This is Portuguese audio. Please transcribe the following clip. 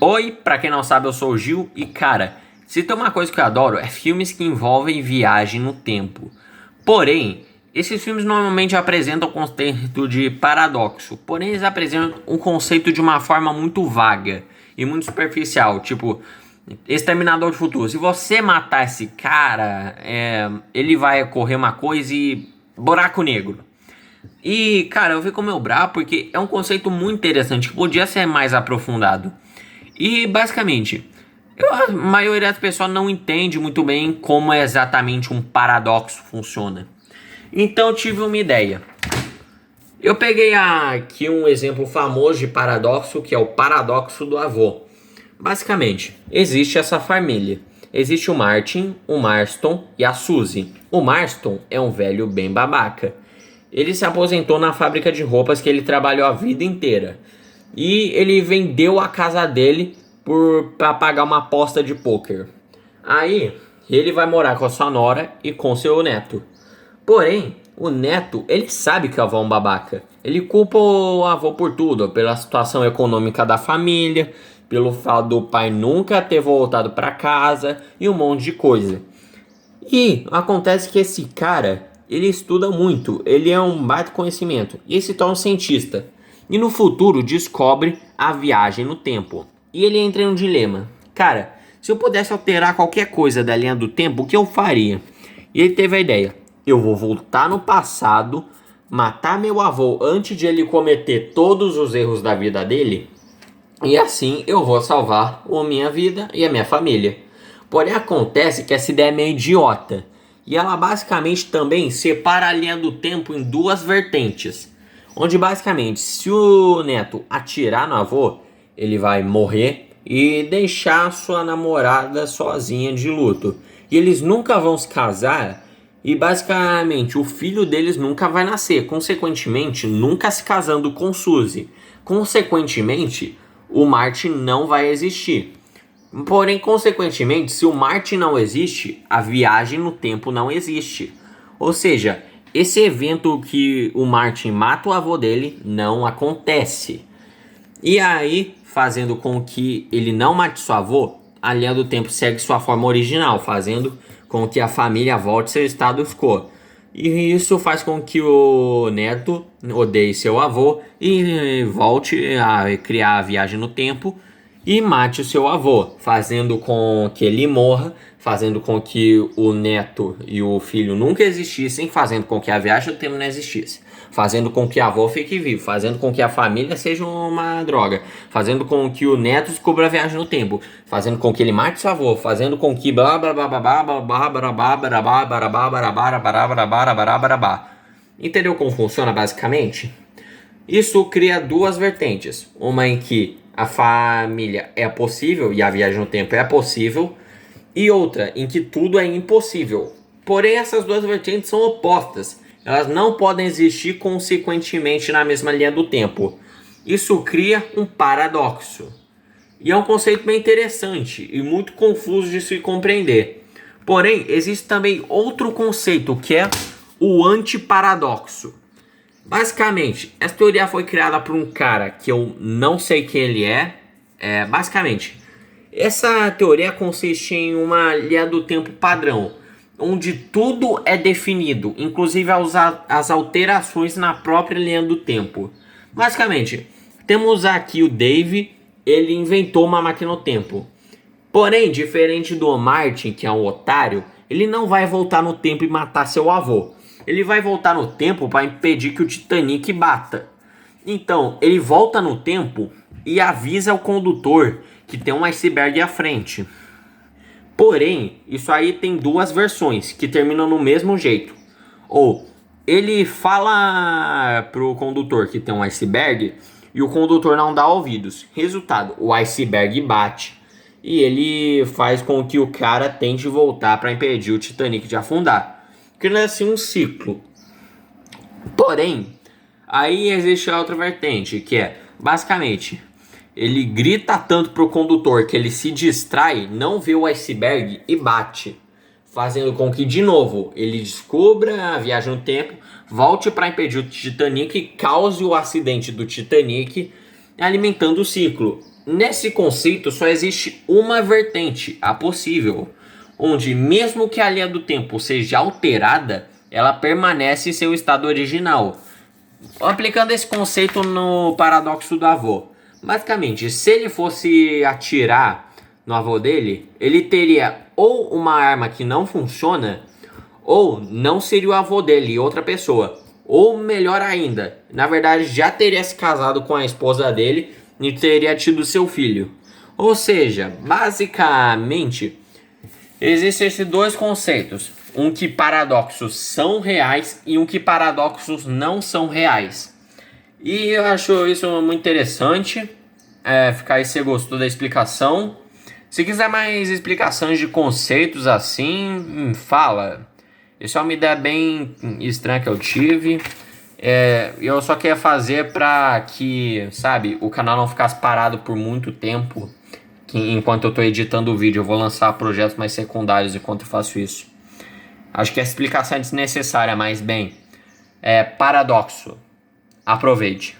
Oi, pra quem não sabe, eu sou o Gil e cara, se tem uma coisa que eu adoro é filmes que envolvem viagem no tempo. Porém, esses filmes normalmente apresentam o conceito de paradoxo, porém eles apresentam o conceito de uma forma muito vaga e muito superficial, tipo Exterminador do Futuro. Se você matar esse cara, ele vai ocorrer uma coisa e buraco negro. E, cara, eu fico meio bravo porque é um conceito muito interessante que podia ser mais aprofundado. E, basicamente, a maioria das pessoas não entende muito bem como exatamente um paradoxo funciona. Então, eu tive uma ideia. Eu peguei aqui um exemplo famoso de paradoxo, que é o paradoxo do avô. Basicamente, existe essa família. Existe o Martin, o Marston e a Suzy. O Marston é um velho bem babaca. Ele se aposentou na fábrica de roupas que ele trabalhou a vida inteira. E ele vendeu a casa dele para pagar uma aposta de pôquer. Aí, ele vai morar com a sua nora e com seu neto. Porém, o neto, ele sabe que o avô é um babaca. Ele culpa o avô por tudo, pela situação econômica da família, pelo fato do pai nunca ter voltado para casa e um monte de coisa. E acontece que esse cara, ele estuda muito, ele é um baita conhecimento e se torna um cientista. E no futuro descobre a viagem no tempo. E ele entra em um dilema. Cara, se eu pudesse alterar qualquer coisa da linha do tempo, o que eu faria? E ele teve a ideia. Eu vou voltar no passado, matar meu avô antes de ele cometer todos os erros da vida dele. E assim eu vou salvar a minha vida e a minha família. Porém acontece que essa ideia é meio idiota. E ela basicamente também separa a linha do tempo em duas vertentes. Onde basicamente, se o neto atirar no avô, ele vai morrer e deixar sua namorada sozinha de luto. E eles nunca vão se casar e basicamente o filho deles nunca vai nascer. Consequentemente, nunca se casando com Suzy. Consequentemente, o Martin não vai existir. Porém, consequentemente, se o Martin não existe, a viagem no tempo não existe. Ou seja, esse evento que o Martin mata o avô dele não acontece. E aí, fazendo com que ele não mate seu avô, a linha do tempo segue sua forma original, fazendo com que a família volte ao seu status quo. E isso faz com que o neto odeie seu avô e volte a criar a viagem no tempo e mate o seu avô, fazendo com que ele morra, fazendo com que o neto e o filho nunca existissem, fazendo com que a viagem do tempo não existisse, fazendo com que a avó fique vivo, fazendo com que a família seja uma droga, fazendo com que o neto descubra a viagem no tempo, fazendo com que ele mate seu avô, fazendo com que blá blá blá blá blá blá blá blá blá blá blá. Entendeu como funciona basicamente? Isso cria duas vertentes, uma em que a família é possível e a viagem no tempo é possível, e outra em que tudo é impossível. Porém, essas duas vertentes são opostas. Elas não podem existir consequentemente na mesma linha do tempo. Isso cria um paradoxo. E é um conceito bem interessante e muito confuso de se compreender. Porém, existe também outro conceito que é o antiparadoxo. Basicamente, essa teoria foi criada por um cara que eu não sei quem ele é. Basicamente, essa teoria consiste em uma linha do tempo padrão, onde tudo é definido, inclusive as alterações na própria linha do tempo. Basicamente, temos aqui o Dave, ele inventou uma máquina do tempo. Porém, diferente do Martin, que é um otário, ele não vai voltar no tempo e matar seu avô. Ele vai voltar no tempo para impedir que o Titanic bata. Então, ele volta no tempo e avisa o condutor que tem um iceberg à frente. Porém, isso aí tem duas versões que terminam no mesmo jeito. Ou ele fala pro condutor que tem um iceberg e o condutor não dá ouvidos. Resultado, o iceberg bate e ele faz com que o cara tente voltar para impedir o Titanic de afundar. Criando assim um ciclo. Porém, aí existe a outra vertente, que é, basicamente, ele grita tanto pro condutor que ele se distrai, não vê o iceberg e bate. Fazendo com que, de novo, ele descubra a viagem no tempo, volte para impedir o Titanic e cause o acidente do Titanic, alimentando o ciclo. Nesse conceito só existe uma vertente, a possível, onde mesmo que a linha do tempo seja alterada, ela permanece em seu estado original. Aplicando esse conceito no paradoxo do avô. Basicamente, se ele fosse atirar no avô dele, ele teria ou uma arma que não funciona, ou não seria o avô dele, outra pessoa. Ou melhor ainda, na verdade já teria se casado com a esposa dele e teria tido seu filho. Ou seja, basicamente, existem esses dois conceitos. Um que paradoxos são reais e um que paradoxos não são reais. E eu acho isso muito interessante. Ficar aí se você gostou da explicação. Se quiser mais explicações de conceitos assim, fala. Isso é uma ideia bem estranha que eu tive. Eu só queria fazer para que, sabe, o canal não ficasse parado por muito tempo. Enquanto eu estou editando o vídeo, eu vou lançar projetos mais secundários enquanto eu faço isso. Acho que essa explicação é desnecessária, mas bem, paradoxo. Aproveite.